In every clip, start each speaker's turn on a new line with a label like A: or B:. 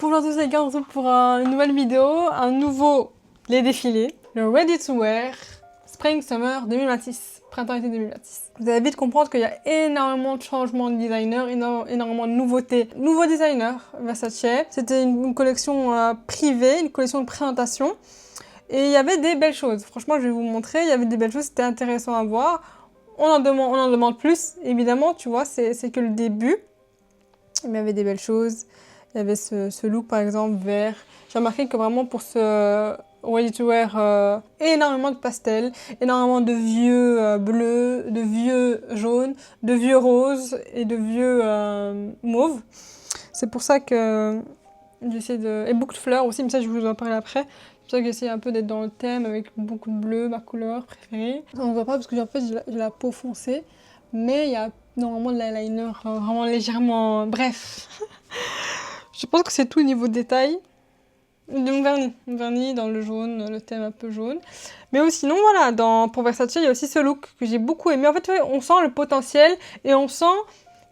A: Bonjour à tous les gars, on se retrouve pour une nouvelle vidéo, un nouveau les défilés, le Ready to Wear Spring Summer 2026, printemps-été 2026. Vous allez vite comprendre qu'il y a énormément de changements de designers, énormément de nouveautés. Nouveau designer, Versace. C'était une collection privée, une collection de présentation. Et il y avait des belles choses. Franchement, je vais vous montrer, il y avait des belles choses, c'était intéressant à voir. On en demande plus, évidemment, tu vois, c'est que le début. Mais il y avait des belles choses. Il y avait ce look, par exemple, vert. J'ai remarqué que vraiment pour ce Ready to Wear, énormément de pastels, énormément de vieux bleus, de vieux jaunes, de vieux roses et de vieux mauves. C'est pour ça que j'essaie de... Et beaucoup de fleurs aussi, mais ça, je vous en parle après. C'est pour ça que j'essaie un peu d'être dans le thème avec beaucoup de bleu, ma couleur préférée. On ne voit pas parce que en fait, j'ai la peau foncée, mais il y a normalement de l'eyeliner vraiment légèrement... Bref. Je pense que c'est tout au niveau détail. De mon vernis dans le jaune, le thème un peu jaune. Mais sinon, voilà, pour Versace, il y a aussi ce look que j'ai beaucoup aimé. En fait, on sent le potentiel et on sent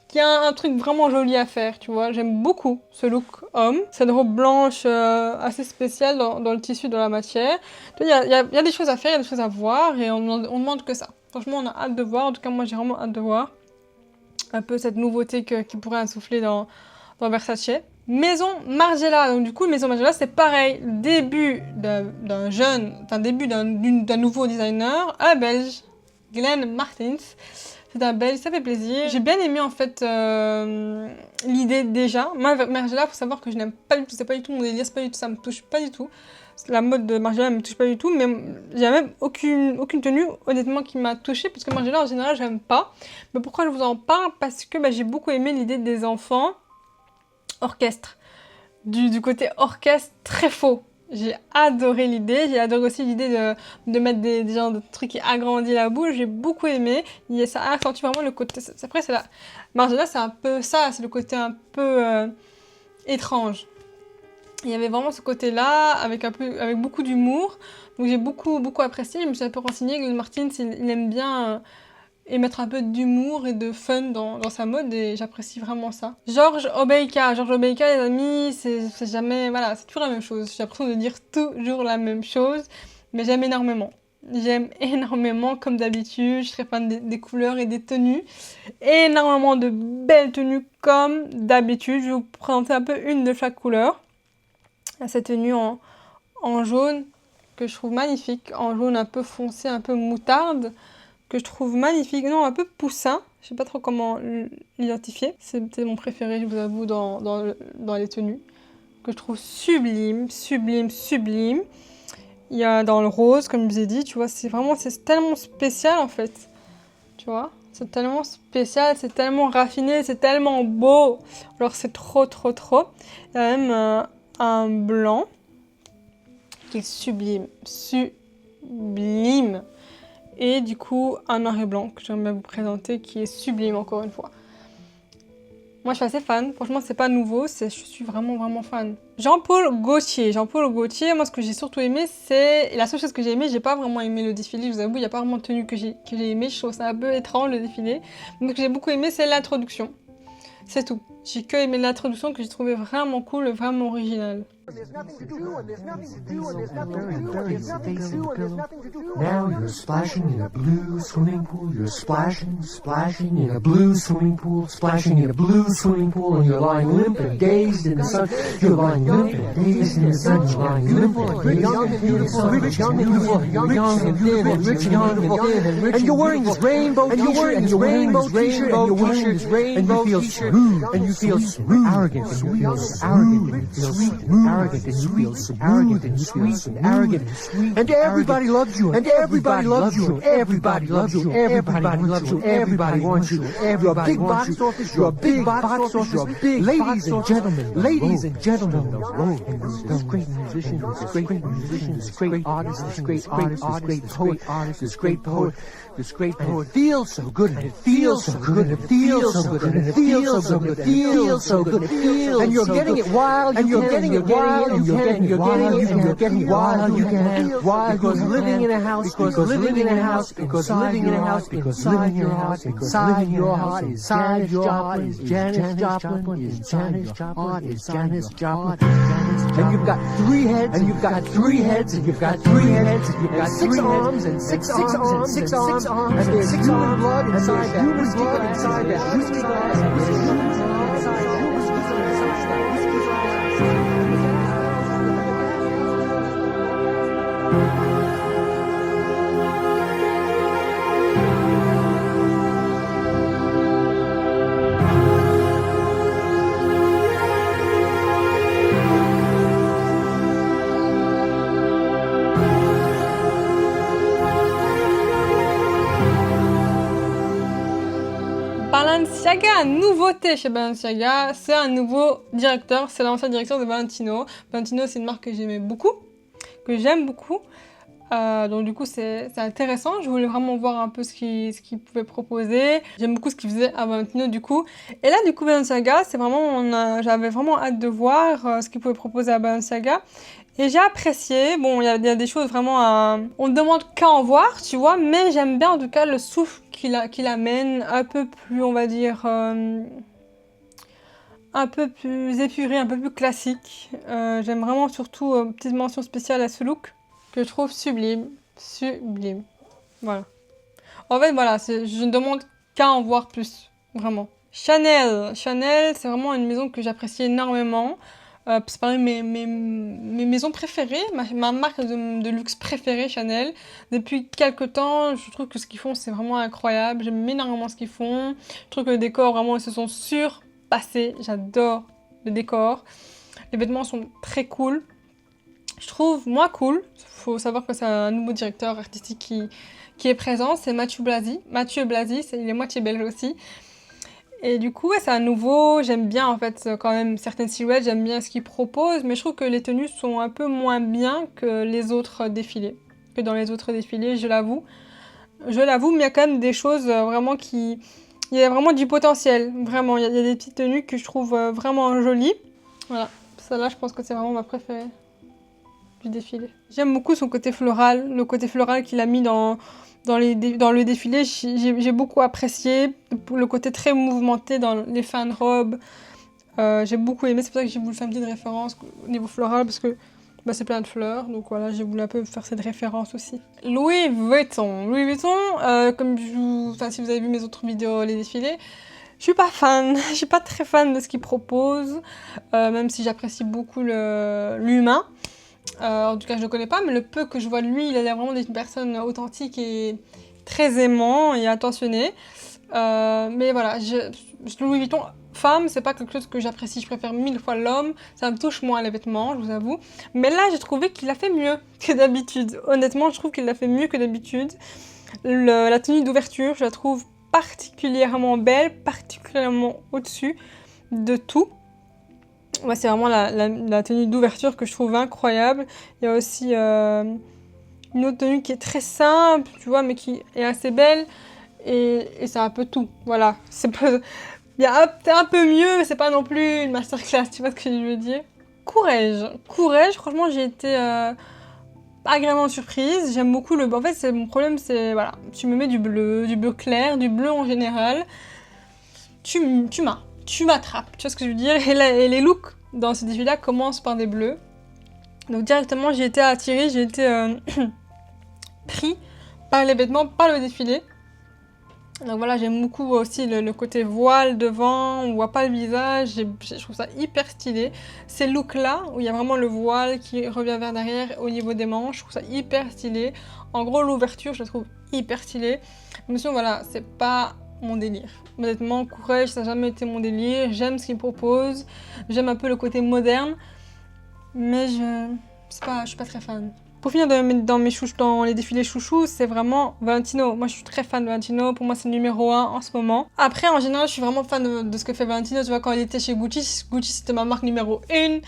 A: qu'il y a un truc vraiment joli à faire, tu vois. J'aime beaucoup ce look homme. Cette robe blanche assez spéciale dans le tissu, dans la matière. Il y a des choses à faire, il y a des choses à voir et on demande que ça. Franchement, on a hâte de voir. En tout cas, moi, j'ai vraiment hâte de voir un peu cette nouveauté qui pourrait insouffler dans Versace. Maison Margiela. Donc du coup, Maison Margiela, c'est pareil. Début d'un nouveau designer, un Belge, Glenn Martins. C'est un Belge, ça fait plaisir. J'ai bien aimé en fait l'idée déjà. Moi, Margiela, faut savoir que je n'aime pas du tout, c'est pas du tout mon délire, c'est pas du tout, ça me touche pas du tout. La mode de Margiela me touche pas du tout, mais il n'y a même aucune tenue, honnêtement, qui m'a touchée, parce que Margiela, en général, j'aime pas. Mais pourquoi je vous en parle? Parce que j'ai beaucoup aimé l'idée des enfants orchestre. Du côté orchestre très faux. J'ai adoré l'idée. J'ai adoré aussi l'idée de mettre des genres de trucs qui agrandissent la bouche. J'ai beaucoup aimé. Ça accentue vraiment le côté... Après, c'est la... Margiela, c'est un peu ça. C'est le côté un peu étrange. Il y avait vraiment ce côté-là, avec beaucoup d'humour. Donc j'ai beaucoup apprécié. Je me suis un peu renseignée. Glenn Martins, il aime bien... et mettre un peu d'humour et de fun dans sa mode, et j'apprécie vraiment ça. Georges Obeika, les amis, c'est jamais... Voilà, c'est toujours la même chose. J'ai l'impression de dire toujours la même chose, mais j'aime énormément. J'aime énormément, comme d'habitude. Je serais fan des couleurs et des tenues. Énormément de belles tenues, comme d'habitude. Je vais vous présenter un peu une de chaque couleur. Cette tenue en jaune, que je trouve magnifique. En jaune un peu foncé, un peu moutarde, que je trouve magnifique, non, un peu poussin, je sais pas trop comment l'identifier. C'était mon préféré, je vous avoue, dans les tenues, que je trouve sublime. Il y a dans le rose, comme je vous ai dit, tu vois, c'est tellement spécial en fait, tu vois. C'est tellement spécial, c'est tellement raffiné, c'est tellement beau. Alors c'est trop. Il y a même un blanc qui est sublime. Et du coup, un noir et blanc que j'aimerais vous présenter qui est sublime encore une fois. Moi, je suis assez fan. Franchement, c'est pas nouveau. Je suis vraiment fan. Jean-Paul Gaultier, moi, ce que j'ai surtout aimé, c'est... Et la seule chose que j'ai aimé, j'ai pas vraiment aimé le défilé, je vous avoue, il n'y a pas vraiment de tenue que j'ai aimé. Je trouve ça un peu étrange, le défilé. Donc, ce que j'ai beaucoup aimé, c'est l'introduction. C'est tout. J'ai que aimé l'introduction que j'ai trouvé vraiment cool, vraiment original.
B: Now you're splashing in a blue swimming pool. You're splashing in a blue swimming pool. Splashing in a blue swimming pool, and you're lying limp and dazed in the sun. You're lying limp and dazed in the sun. You're lying limp and dazed young and beautiful, rich and beautiful, young and thin and rich and beautiful, and you're wearing this rainbow t-shirt, and you're wearing this rainbow t-shirt, and you feel smooth, and you feel arrogant, and you feel arrogant, and you feel arrogant, and you feel arrogant and sweet and arrogant and sweet, and everybody loves you, and everybody loves you, and everybody loves you, everybody loves you, everybody wants you, you're a big box office, you're a big box office, you're big ladies and gentlemen, and this great musician, this great artist, this great poet, this great poet feels so good, and it feels so good, and it feels so good, and it feels so good, and it feels so good, and you're getting it wild, and you're getting it wild. wild, you're getting wild, you get wild, because living in a house, because living in a house, because living in a house, because living in a house, inside your heart, inside your heart is Janis Joplin, is Janis Joplin, is Janis Joplin, and you've got 3 heads, and you've got 3 heads, and you've got 3 heads, and you've got 6 arms, and 6 arms, and 6 arms, and there's human blood inside that, human blood inside that, human blood inside that.
A: Balenciaga, nouveauté chez Balenciaga, c'est un nouveau directeur, c'est l'ancien directeur de Valentino. Valentino, c'est une marque que j'aimais beaucoup, que j'aime beaucoup. Donc du coup, c'est intéressant. Je voulais vraiment voir un peu ce qu'il pouvait proposer. J'aime beaucoup ce qu'il faisait à Valentino du coup. Et là, du coup, Balenciaga, c'est vraiment, j'avais vraiment hâte de voir ce qu'il pouvait proposer à Balenciaga. Et j'ai apprécié. Bon, il y a des choses vraiment on ne demande qu'à en voir, tu vois. Mais j'aime bien en tout cas le souffle qu'il amène, un peu plus, on va dire, un peu plus épuré, un peu plus classique. J'aime vraiment surtout, petite mention spéciale à ce look que je trouve sublime. Sublime. Voilà. En fait, voilà, je ne demande qu'à en voir plus, vraiment. Chanel. Chanel, c'est vraiment une maison que j'apprécie énormément. C'est parmi mes maisons préférées, ma marque de luxe préférée, Chanel. Depuis quelques temps, je trouve que ce qu'ils font, c'est vraiment incroyable. J'aime énormément ce qu'ils font. Je trouve que le décor, vraiment, ils se sont surpassés. J'adore le décor. Les vêtements sont très cool. Je trouve moins cool. Il faut savoir que c'est un nouveau directeur artistique qui est présent. C'est Mathieu Blasi. Mathieu Blasi, il est moitié belge aussi. Et du coup, ouais, c'est un nouveau, j'aime bien en fait quand même certaines silhouettes, j'aime bien ce qu'ils proposent, mais je trouve que les tenues sont un peu moins bien que les autres défilés, que dans les autres défilés, je l'avoue. Je l'avoue, mais il y a quand même des choses vraiment il y a vraiment du potentiel, vraiment. Il y a des petites tenues que je trouve vraiment jolies. Voilà, celle-là, je pense que c'est vraiment ma préférée du défilé. J'aime beaucoup son côté floral, le côté floral qu'il a mis dans le défilé, j'ai beaucoup apprécié le côté très mouvementé dans les fins de robe. J'ai beaucoup aimé, c'est pour ça que j'ai voulu faire une petite référence au niveau floral parce que c'est plein de fleurs, donc voilà, j'ai voulu un peu faire cette référence aussi. Louis Vuitton, comme si vous avez vu mes autres vidéos, les défilés, je suis pas fan, je suis pas très fan de ce qu'il propose, même si j'apprécie beaucoup l'humain. En tout cas, je le connais pas, mais le peu que je vois de lui, il a l'air vraiment d'être une personne authentique et très aimant et attentionné. Mais voilà, Louis Vuitton, femme, c'est pas quelque chose que j'apprécie. Je préfère 1000 fois l'homme. Ça me touche moins les vêtements, je vous avoue. Mais là, j'ai trouvé qu'il a fait mieux que d'habitude. Honnêtement, je trouve qu'il a fait mieux que d'habitude. La tenue d'ouverture, je la trouve particulièrement belle, particulièrement au-dessus de tout. Ouais, c'est vraiment la tenue d'ouverture que je trouve incroyable. Il y a aussi une autre tenue qui est très simple, tu vois, mais qui est assez belle. Et c'est un peu tout, voilà. Il y a un peu mieux, mais c'est pas non plus une masterclass, tu vois ce que je veux dire. Courrèges, franchement, j'ai été agréablement surprise. J'aime beaucoup le... En fait, mon problème, c'est, voilà, tu me mets du bleu clair, du bleu en général. Tu m'attrapes, tu vois ce que je veux dire. Et les looks dans ce défilé-là commencent par des bleus. Donc directement, j'ai été attirée, j'ai été pris par les vêtements, par le défilé. Donc voilà, j'aime beaucoup aussi le côté voile devant, on voit pas le visage, je trouve ça hyper stylé. Ces looks-là, où il y a vraiment le voile qui revient vers derrière au niveau des manches, je trouve ça hyper stylé. En gros, l'ouverture, je la trouve hyper stylée. Mais sinon, voilà, c'est pas mon délire. Honnêtement, Courrèges, ça n'a jamais été mon délire. J'aime ce qu'il propose, j'aime un peu le côté moderne, mais je suis pas très fan. Pour finir dans les défilés chouchous, c'est vraiment Valentino. Moi, je suis très fan de Valentino. Pour moi, c'est le numéro 1 en ce moment. Après, en général, je suis vraiment fan de ce que fait Valentino. Tu vois, quand il était chez Gucci, c'était ma marque numéro 1.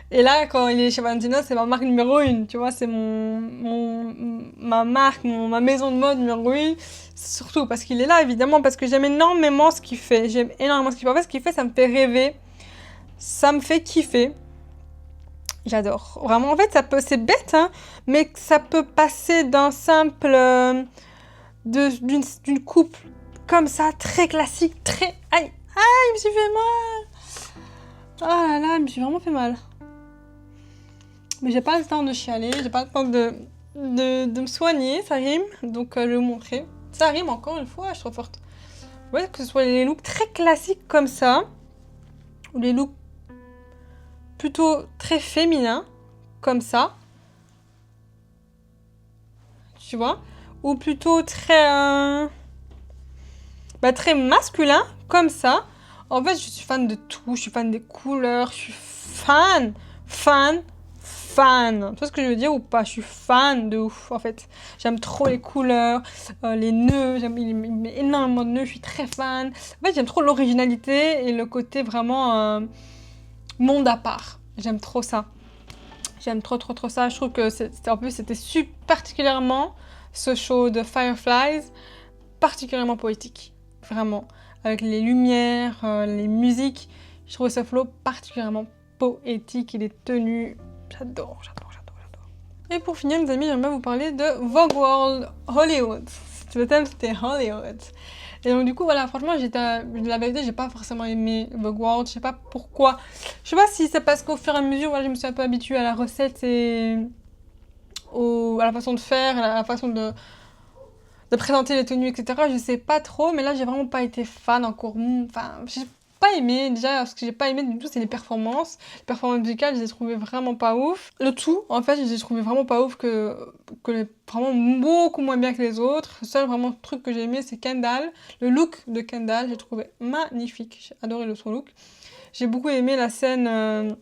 A: Et là, quand il est chez Valentino, c'est ma marque numéro 1. Tu vois, c'est ma marque, ma maison de mode numéro 1. Surtout parce qu'il est là, évidemment, parce que j'aime énormément ce qu'il fait. En fait, ce qu'il fait, ça me fait rêver. Ça me fait kiffer. J'adore. Vraiment, en fait, c'est bête, hein, mais ça peut passer d'un simple... d'une coupe comme ça, très classique, très... Aïe, aïe, je me suis fait mal. Oh là là, je me suis vraiment fait mal. Mais j'ai pas le temps de chialer, j'ai pas le temps de me soigner, ça rime, donc je vais vous montrer. Ça rime encore une fois, je suis trop forte. Ouais, que ce soit les looks très classiques comme ça, ou les looks plutôt très féminins, comme ça. Tu vois, ou plutôt très, très masculin, comme ça. En fait, je suis fan de tout, je suis fan des couleurs, je suis fan. Tu vois ce que je veux dire ou pas? Je suis fan de ouf, en fait. J'aime trop les couleurs, les nœuds, il met énormément de nœuds, je suis très fan. En fait, j'aime trop l'originalité et le côté vraiment monde à part. J'aime trop ça. J'aime trop ça. Je trouve que en plus, c'était particulièrement ce show de Fireflies, particulièrement poétique. Vraiment. Avec les lumières, les musiques. Je trouve ce flow particulièrement poétique et les tenues. J'adore. Et pour finir, les amis, j'aimerais vous parler de Vogue World Hollywood. Le thème, c'était Hollywood. Et donc, du coup, voilà, franchement, la vérité, j'ai pas forcément aimé Vogue World. Je sais pas pourquoi. Je sais pas si c'est parce qu'au fur et à mesure, voilà, je me suis un peu habituée à la recette et à la façon de faire, à la façon de présenter les tenues, etc. Je sais pas trop, mais là, j'ai vraiment pas été fan encore. Enfin, j'ai pas aimé. Déjà, ce que j'ai pas aimé du tout, c'est les performances. Les performances musicales, je les ai trouvées vraiment pas ouf. Le tout, en fait, je les ai trouvées vraiment pas ouf, vraiment beaucoup moins bien que les autres. Le seul vraiment truc que j'ai aimé, c'est Kendall. Le look de Kendall, j'ai trouvé magnifique. J'ai adoré son look. J'ai beaucoup aimé la scène...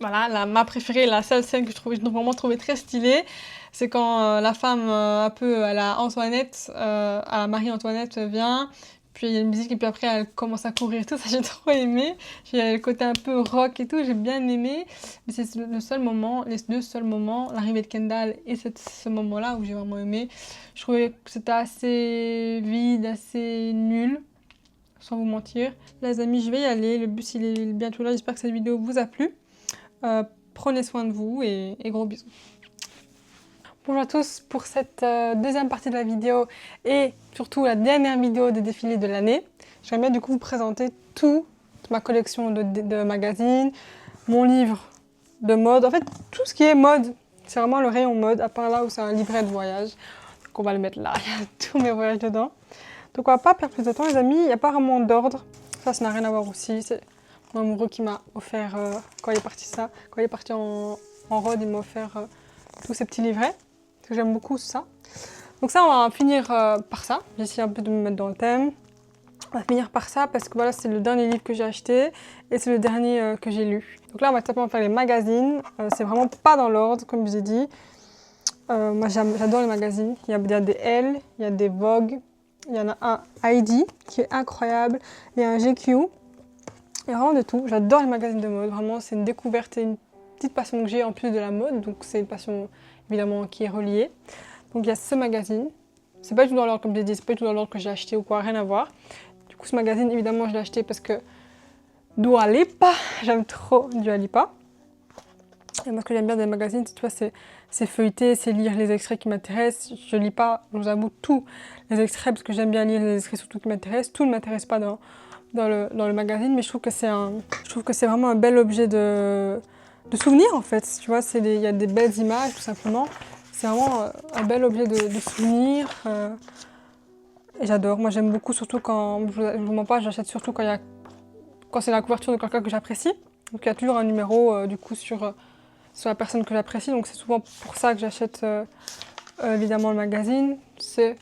A: Voilà, ma préférée, la seule scène que j'ai vraiment trouvé très stylée, c'est quand la femme un peu à la Antoinette, à la Marie-Antoinette vient, puis il y a une musique et puis après elle commence à courir et tout, ça j'ai trop aimé. J'ai le côté un peu rock et tout, j'ai bien aimé. Mais c'est les deux seuls moments, l'arrivée de Kendall et ce moment-là où j'ai vraiment aimé. Je trouvais que c'était assez vide, assez nul, sans vous mentir. Les amis, je vais y aller, le bus il est bientôt là, j'espère que cette vidéo vous a plu. Prenez soin de vous et gros bisous. Bonjour à tous pour cette deuxième partie de la vidéo et surtout la dernière vidéo des défilés de l'année. J'aimerais bien du coup vous présenter toute ma collection de magazines, mon livre de mode, en fait tout ce qui est mode, c'est vraiment le rayon mode, à part là où c'est un livret de voyage. Donc on va le mettre là, il y a tous mes voyages dedans. Donc on va pas perdre plus de temps les amis, il n'y a pas vraiment d'ordre, ça n'a rien à voir aussi. Mon amoureux qui m'a offert, quand il est parti en road, il m'a offert tous ces petits livrets, parce que j'aime beaucoup ça. Donc ça, on va finir par ça. J'ai essayé un peu de me mettre dans le thème. On va finir par ça, parce que voilà, c'est le dernier livre que j'ai acheté, et c'est le dernier que j'ai lu. Donc là, on va simplement faire les magazines. C'est vraiment pas dans l'ordre, comme je vous ai dit. Moi, j'adore les magazines. Il y a des Elle, il y a des Vogue, il y en a un Heidi, qui est incroyable, il y a un GQ. Il y a vraiment de tout. J'adore les magazines de mode. Vraiment, c'est une découverte et une petite passion que j'ai en plus de la mode. Donc, c'est une passion, évidemment, qui est reliée. Donc, il y a ce magazine. C'est pas du tout dans l'ordre, comme j'ai dit. C'est pas du tout dans l'ordre que j'ai acheté ou quoi. Rien à voir. Du coup, ce magazine, évidemment, je l'ai acheté parce que Dua Lipa. J'aime trop Dua Lipa. Et moi, ce que j'aime bien des magazines, tu vois, c'est feuilleter, c'est lire les extraits qui m'intéressent. Je lis pas, je vous avoue, tous les extraits parce que j'aime bien lire les extraits surtout qui m'intéressent. Tout ne m'intéresse pas dans le magazine, mais je trouve que c'est vraiment un bel objet de souvenir en fait. Tu vois, il y a des belles images tout simplement. C'est vraiment un bel objet de souvenir. Et j'adore. Moi, j'aime beaucoup, surtout quand je vous mens pas, j'achète surtout quand c'est la couverture de quelqu'un que j'apprécie. Donc il y a toujours un numéro du coup sur la personne que j'apprécie. Donc c'est souvent pour ça que j'achète évidemment le magazine. C'est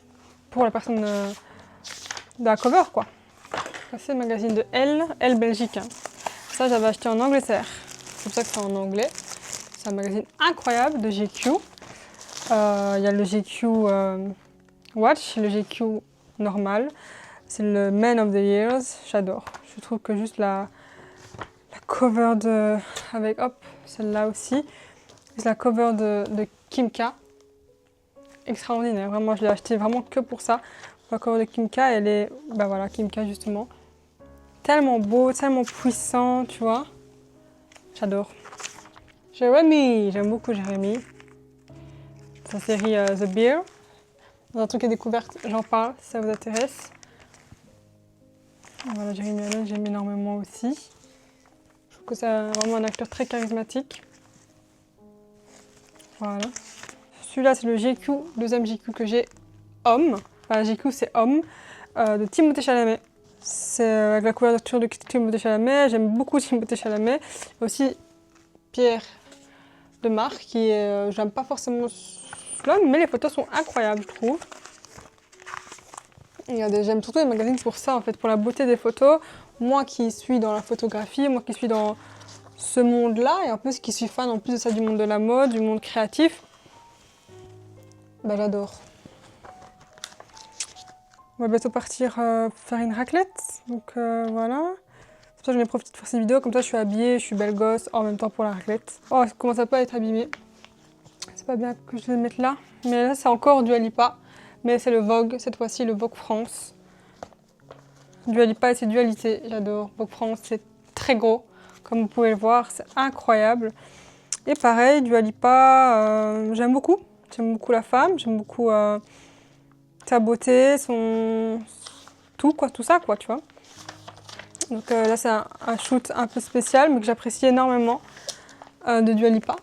A: pour la personne de la cover quoi. C'est le magazine de Elle Belgique. Hein. Ça, j'avais acheté en Angleterre. C'est pour ça que c'est en anglais. C'est un magazine incroyable de GQ. Il y a le GQ Watch, le GQ normal. C'est le Man of the Years. J'adore. Je trouve que juste la cover avec hop, celle-là aussi. C'est la cover de Kim K. Extraordinaire. Vraiment, je l'ai acheté vraiment que pour ça. La cover de Kim K, elle est, ben voilà, Kim K justement. Tellement beau, tellement puissant, tu vois. J'adore. Jeremy, j'aime beaucoup Jeremy. Sa série The Bear. Dans un truc à découverte, j'en parle si ça vous intéresse. Voilà, Jeremy Allen, j'aime énormément aussi. Je trouve que c'est vraiment un acteur très charismatique. Voilà. Celui-là, c'est le GQ, deuxième GQ que j'ai, Homme. Enfin, GQ, c'est Homme, de Timothée Chalamet. C'est avec la couverture de Timothée Chalamet. J'aime beaucoup Timothée Chalamet. Et aussi Pierre de Marc, qui est... j'aime pas forcément celui-là, mais les photos sont incroyables, je trouve. J'aime surtout les magazines pour ça, en fait, pour la beauté des photos. Moi qui suis dans la photographie, moi qui suis dans ce monde-là, et en plus qui suis fan en plus de ça du monde de la mode, du monde créatif, bah, j'adore. On va bientôt partir faire une raclette, donc voilà. C'est pour ça que j'en ai profité de faire ces vidéos, comme ça je suis habillée, je suis belle gosse en même temps pour la raclette. Oh, ça commence à pas être abîmé. C'est pas bien que je le mette là, mais là c'est encore Dua Lipa, mais c'est le Vogue, cette fois-ci le Vogue France. Dua Lipa et ses dualités, j'adore. Vogue France, c'est très gros, comme vous pouvez le voir, c'est incroyable. Et pareil, Dua Lipa, j'aime beaucoup la femme, j'aime beaucoup sa beauté, son... tout ça, quoi, tu vois. Donc là, c'est un shoot un peu spécial, mais que j'apprécie énormément de Dua Lipa.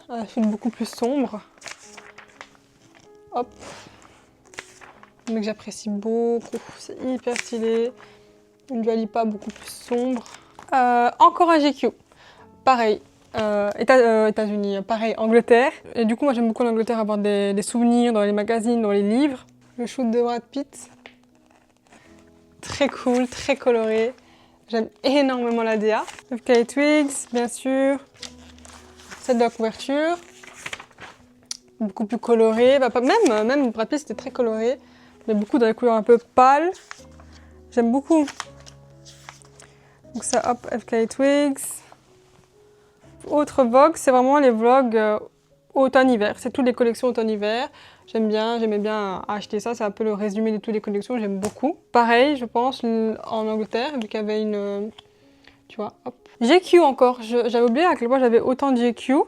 A: Un shoot beaucoup plus sombre. Hop. Mais que j'apprécie beaucoup, c'est hyper stylé. Une Dua Lipa beaucoup plus sombre. Encore un GQ. Pareil, États-Unis, pareil, Angleterre. Et du coup, moi, j'aime beaucoup en Angleterre avoir des souvenirs dans les magazines, dans les livres. Le shoot de Brad Pitt. Très cool, très coloré. J'aime énormément la DA. FKA Twigs, bien sûr. Celle de la couverture. Beaucoup plus colorée. Bah, même Brad Pitt, c'était très coloré. Mais beaucoup dans les couleurs un peu pâles. J'aime beaucoup. Donc ça, hop, FKA Twigs. Autre Vogue, c'est vraiment les vlogs automne-hiver. C'est toutes les collections automne-hiver. J'aimais bien acheter ça. C'est un peu le résumé de toutes les collections. J'aime beaucoup. Pareil, je pense, en Angleterre, vu qu'il y avait une... tu vois, hop. GQ encore. J'avais oublié à quel point j'avais autant de GQ.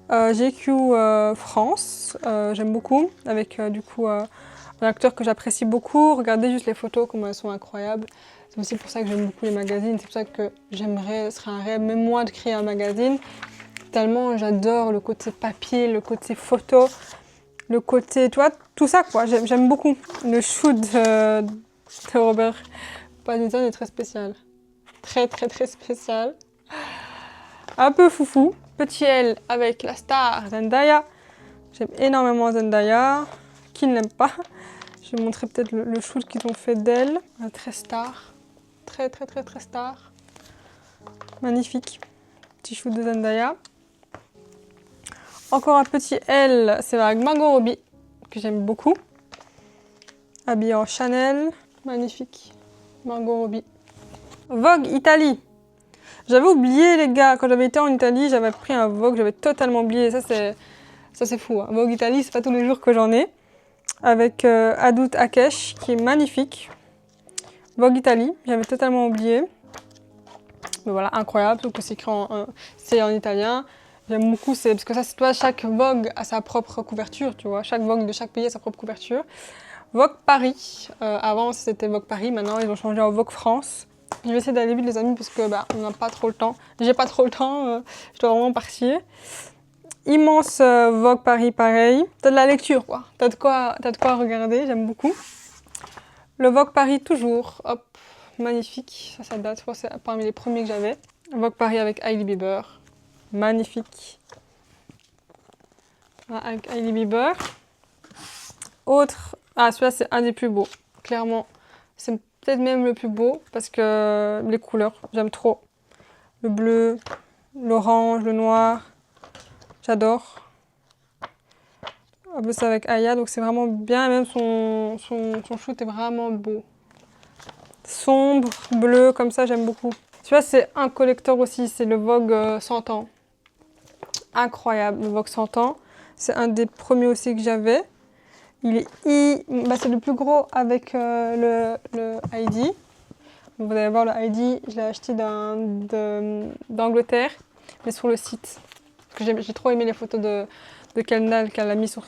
A: GQ France, j'aime beaucoup. Avec du coup un acteur que j'apprécie beaucoup. Regardez juste les photos, comment elles sont incroyables. C'est aussi pour ça que j'aime beaucoup les magazines. C'est pour ça que ce serait un rêve, même moi, de créer un magazine. Tellement j'adore le côté papier, le côté photo, le côté, tu vois, tout ça, quoi. J'aime beaucoup. Le shoot de Robert Pattinson est très spécial. Très, très, très spécial. Un peu foufou. Petit L avec la star Zendaya. J'aime énormément Zendaya. Qui ne l'aime pas? Je vais montrer peut-être le shoot qu'ils ont fait d'elle. Très star. Très, très, très, très star. Magnifique. Petit shoot de Zendaya. Encore un petit L, c'est avec Margot Robbie, que j'aime beaucoup. Habillée en Chanel. Magnifique. Margot Robbie. Vogue Italie. J'avais oublié, les gars, quand j'avais été en Italie, j'avais pris un Vogue, j'avais totalement oublié. Ça, c'est fou. Hein. Vogue Italie, c'est pas tous les jours que j'en ai. Avec Adout Akesh, qui est magnifique. Vogue Italie, j'avais totalement oublié. Mais voilà, incroyable, surtout que c'est en italien. J'aime beaucoup, parce que ça, c'est toi, chaque Vogue a sa propre couverture, tu vois. Chaque Vogue de chaque pays a sa propre couverture. Vogue Paris, avant c'était Vogue Paris, maintenant ils ont changé en Vogue France. Je vais essayer d'aller vite les amis parce que on n'a pas trop le temps. J'ai pas trop le temps, je dois vraiment partir. Immense Vogue Paris, pareil. T'as de la lecture, quoi. T'as de quoi regarder, j'aime beaucoup. Le Vogue Paris, toujours. Hop, magnifique. Ça date, je crois que c'est parmi les premiers que j'avais. Vogue Paris avec Hailey Bieber. Magnifique. Voilà, avec Hailey Bieber. Autre. Ah, celui-là, c'est un des plus beaux. Clairement. C'est peut-être même le plus beau parce que les couleurs, j'aime trop. Le bleu, l'orange, le noir. J'adore. Un peu ça avec Aya, donc c'est vraiment bien. Et même son shoot est vraiment beau. Sombre, bleu, comme ça, j'aime beaucoup. Tu vois, c'est un collector aussi, c'est le Vogue 100 ans. Incroyable, le Vogue 100 ans. C'est un des premiers aussi que j'avais. Il est c'est le plus gros avec le Heidi. Vous allez voir le Heidi, je l'ai acheté d'Angleterre, mais sur le site. Parce que j'ai trop aimé les photos de Kendall qu'elle a mis sur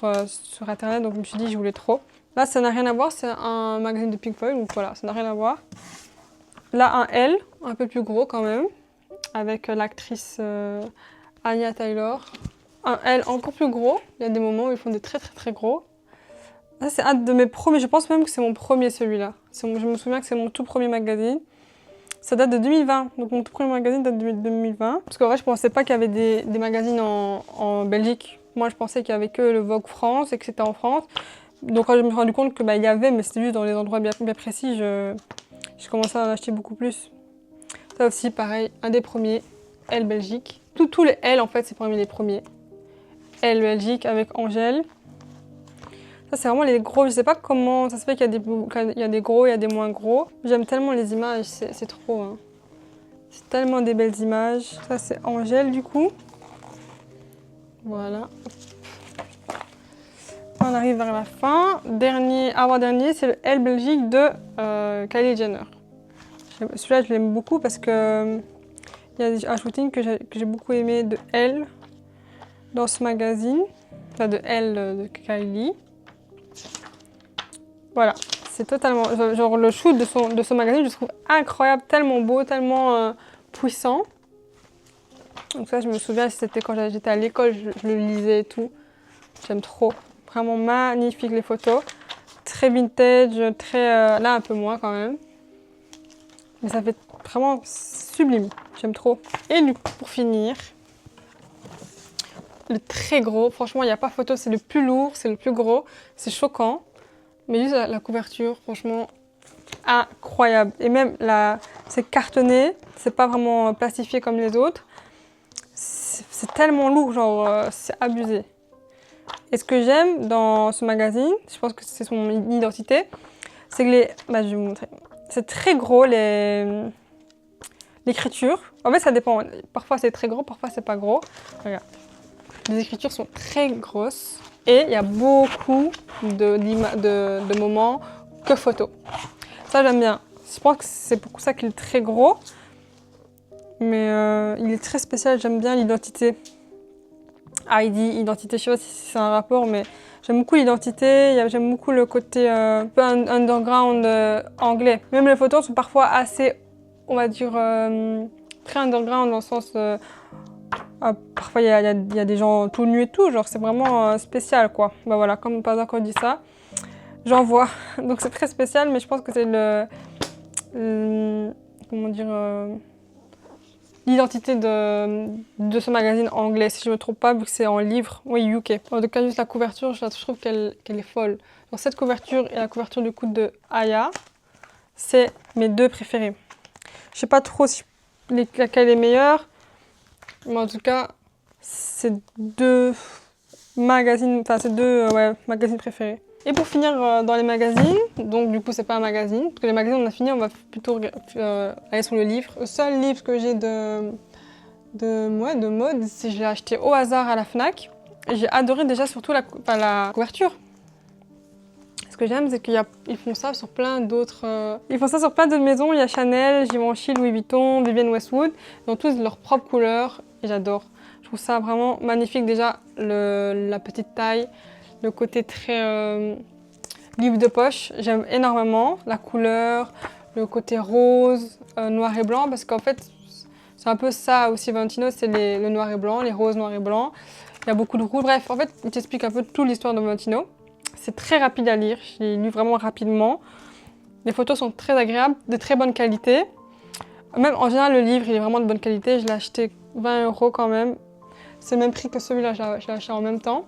A: internet, donc je me suis dit je voulais trop. Là ça n'a rien à voir, c'est un magazine de Pink Floyd, donc voilà, ça n'a rien à voir. Là un L, un peu plus gros quand même, avec l'actrice Anya Taylor. Un L encore plus gros, il y a des moments où ils font des très gros. Ça c'est un de mes premiers, je pense même que c'est mon premier celui-là. Je me souviens que c'est mon tout premier magazine. Ça date de 2020, donc mon tout premier magazine date de 2020. Parce qu'en vrai, je pensais pas qu'il y avait des magazines en Belgique. Moi, je pensais qu'il y avait que le Vogue France et que c'était en France. Donc quand je me suis rendu compte que il y avait, mais c'était juste dans des endroits bien précis, j'ai commencé à en acheter beaucoup plus. Ça aussi, pareil, un des premiers, Elle Belgique. Tous les L, en fait, c'est parmi les premiers. Elle Belgique avec Angèle. Ça, c'est vraiment les gros. Je sais pas comment ça se fait qu'il y a des gros, il y a des moins gros. J'aime tellement les images, c'est trop. Hein. C'est tellement des belles images. Ça, c'est Angèle, du coup. Voilà. On arrive vers la fin. Avant-dernier, c'est le Elle Belgique de Kylie Jenner. Celui-là, je l'aime beaucoup parce que il y a un shooting que j'ai beaucoup aimé de Elle dans ce magazine. Enfin, de Elle de Kylie. Voilà, c'est totalement... Genre le shoot de ce magazine, je le trouve incroyable, tellement beau, tellement puissant. Donc ça, je me souviens, c'était quand j'étais à l'école, je le lisais et tout. J'aime trop. Vraiment magnifique les photos. Très vintage, très... là, un peu moins quand même. Mais ça fait vraiment sublime. J'aime trop. Et du coup, pour finir, le très gros. Franchement, il n'y a pas photo, c'est le plus lourd, c'est le plus gros. C'est choquant. Mais juste la couverture, franchement, incroyable. Et même c'est cartonné, c'est pas vraiment plastifié comme les autres. C'est tellement lourd, genre, c'est abusé. Et ce que j'aime dans ce magazine, je pense que c'est son identité, c'est que je vais vous montrer. C'est très gros, l'écriture. En fait, ça dépend. Parfois, c'est très gros, parfois, c'est pas gros. Regarde. Les écritures sont très grosses. Et il y a beaucoup de moments que photos. Ça, j'aime bien. Je pense que c'est pour ça qu'il est très gros. Mais il est très spécial. J'aime bien l'identité. Heidi, identité, je sais pas si c'est un rapport, mais j'aime beaucoup l'identité. J'aime beaucoup le côté un peu underground anglais. Même les photos sont parfois assez, on va dire, très underground dans le sens... parfois, il y a des gens tout nus et tout, genre c'est vraiment spécial, quoi. Bah voilà, comme par exemple quand on dit ça, j'en vois. Donc c'est très spécial, mais je pense que c'est comment dire, l'identité de ce magazine anglais, si je me trompe pas, vu que c'est en livre. Oui, UK. En tout cas, juste la couverture, je trouve qu'elle est folle. Donc cette couverture et la couverture du coup de Aya, c'est mes deux préférés. Je sais pas trop laquelle est meilleure. Mais en tout cas, c'est deux magazines préférés. Et pour finir dans les magazines, donc du coup c'est pas un magazine, parce que les magazines on a fini, on va plutôt aller sur le livre. Le seul livre que j'ai de mode, c'est que je l'ai acheté au hasard à la Fnac. Et j'ai adoré déjà surtout la couverture. Ce que j'aime, c'est qu'ils font ça sur plein d'autres... Ils font ça sur plein d'autres maisons. Il y a Chanel, Givenchy, Louis Vuitton, Vivienne Westwood. Ils ont tous leurs propres couleurs et j'adore. Je trouve ça vraiment magnifique. Déjà, la petite taille, le côté très livre de poche. J'aime énormément la couleur, le côté rose, noir et blanc. Parce qu'en fait, c'est un peu ça aussi Valentino, c'est le noir et blanc, les roses noir et blanc. Il y a beaucoup de rouge. Bref, en fait, il t'explique un peu toute l'histoire de Valentino. C'est très rapide à lire, je l'ai lu vraiment rapidement. Les photos sont très agréables, de très bonne qualité. Même en général, le livre, il est vraiment de bonne qualité. Je l'ai acheté 20 € quand même. C'est le même prix que celui-là, je l'ai acheté en même temps.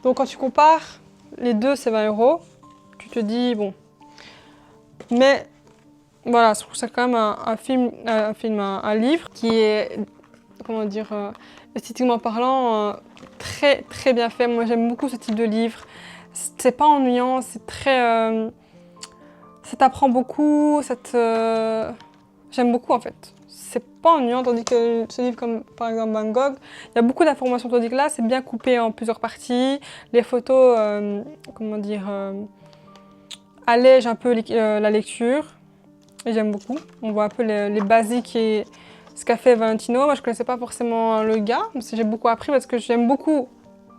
A: Donc quand tu compares les deux, c'est 20 €. Tu te dis, bon. Mais voilà, je trouve ça quand même un livre qui est, comment dire, esthétiquement parlant, très très bien fait. Moi, j'aime beaucoup ce type de livre. C'est pas ennuyant, c'est très... ça t'apprend beaucoup, j'aime beaucoup en fait. C'est pas ennuyant, tandis que ce livre comme par exemple Van Gogh, il y a beaucoup d'informations, tandis que là c'est bien coupé en plusieurs parties. Les photos, comment dire, allègent un peu la lecture. Et j'aime beaucoup. On voit un peu les basiques et ce qu'a fait Valentino. Moi, je connaissais pas forcément le gars, mais j'ai beaucoup appris parce que j'aime beaucoup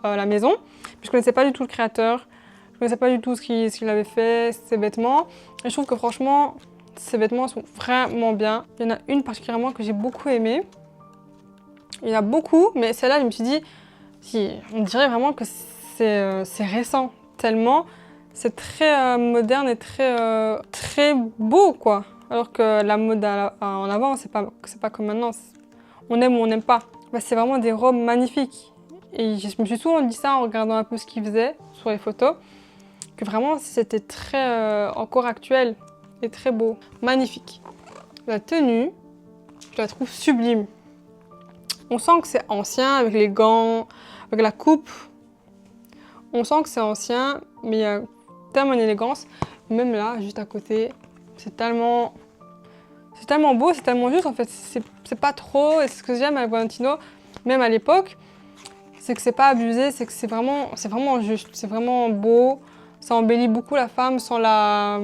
A: la maison. Je connaissais pas du tout le créateur, je connaissais pas du tout ce qu'il avait fait, ses vêtements. Et je trouve que franchement, ces vêtements sont vraiment bien. Il y en a une particulièrement que j'ai beaucoup aimée. Il y en a beaucoup, mais celle-là, je me suis dit, si, on dirait vraiment que c'est récent, tellement c'est très moderne et très beau, quoi. Alors que la mode en avant, c'est pas comme maintenant. On aime ou on n'aime pas. Bah, c'est vraiment des robes magnifiques. Et je me suis souvent dit ça en regardant un peu ce qu'ils faisaient sur les photos, que vraiment c'était très encore actuel et très beau. Magnifique. La tenue, je la trouve sublime. On sent que c'est ancien avec les gants, avec la coupe. On sent que c'est ancien, mais il y a tellement d'élégance. Même là, juste à côté, c'est tellement beau, c'est tellement juste en fait. C'est pas trop, et c'est ce que j'aime avec Valentino, même à l'époque, c'est que c'est pas abusé, c'est que c'est vraiment juste, c'est vraiment beau. Ça embellit beaucoup la femme sans la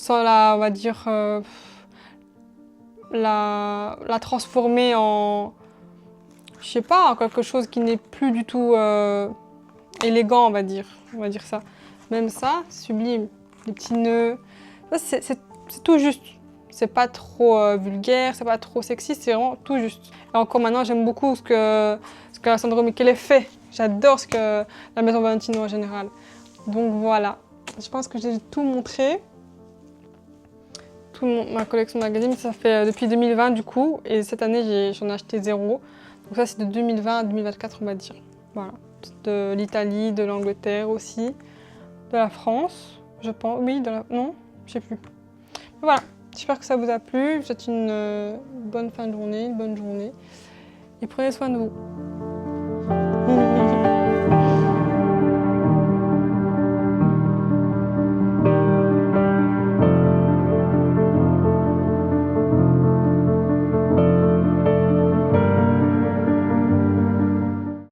A: on va dire, la transformer en, je sais pas, en quelque chose qui n'est plus du tout élégant, on va dire ça. Même ça, sublime. Les petits nœuds, c'est tout juste. C'est pas trop vulgaire, c'est pas trop sexy, c'est vraiment tout juste. Et encore maintenant, j'aime beaucoup ce que Alessandro Michele fait. J'adore ce que la maison Valentino en général. Donc voilà, je pense que j'ai tout montré. Ma collection de magazines, ça fait depuis 2020 du coup, et cette année j'en ai acheté 0. Donc ça c'est de 2020 à 2024 on va dire. Voilà, de l'Italie, de l'Angleterre aussi, de la France, je pense, oui, non, je sais plus. Mais voilà, j'espère que ça vous a plu, je vous souhaite une bonne fin de journée, une bonne journée, et prenez soin de vous.